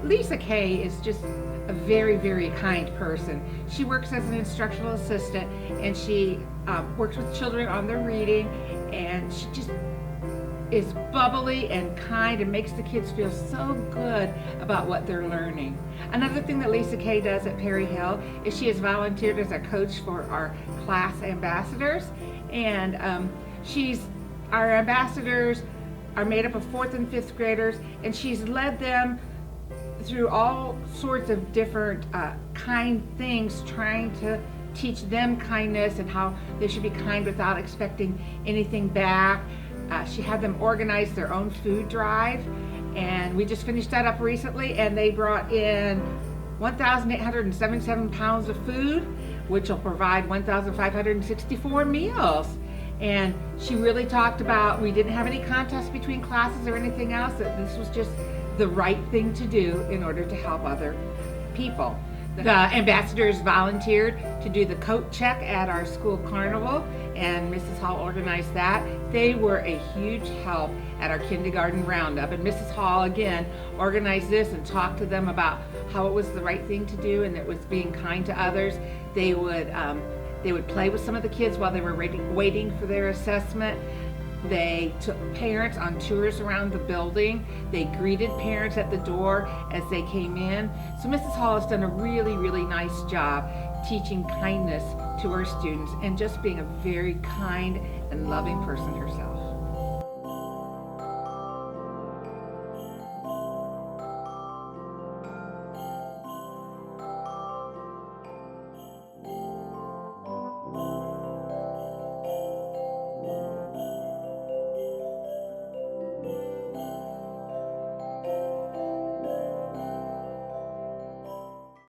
Lisa Kay is just a very, very kind person. She works as an instructional assistant, and she works with children on their reading, and she just is bubbly and kind and makes the kids feel so good about what they're learning. Another thing that Lisa Kay does at Perry Hill is she has volunteered as a coach for our class ambassadors, and our ambassadors are made up of 4th and 5th graders, and she's led them through all sorts of different kind things, trying to teach them kindness and how they should be kind without expecting anything back. She had them organize their own food drive, and we just finished that up recently, and they brought in 1,877 pounds of food, which will provide 1,564 meals. And she really talked about, we didn't have any contests between classes or anything else, that this was just the right thing to do in order to help other people. The ambassadors volunteered to do the coat check at our school carnival, and Mrs. Hall organized that. They were a huge help at our kindergarten roundup, and Mrs. Hall again organized this and talked to them about how it was the right thing to do and it was being kind to others. They would play with some of the kids while they were waiting for their assessment. They took parents on tours around the building. They greeted parents at the door as they came in. So Mrs. Hall has done a really, really nice job teaching kindness to her students and just being a very kind and loving person herself.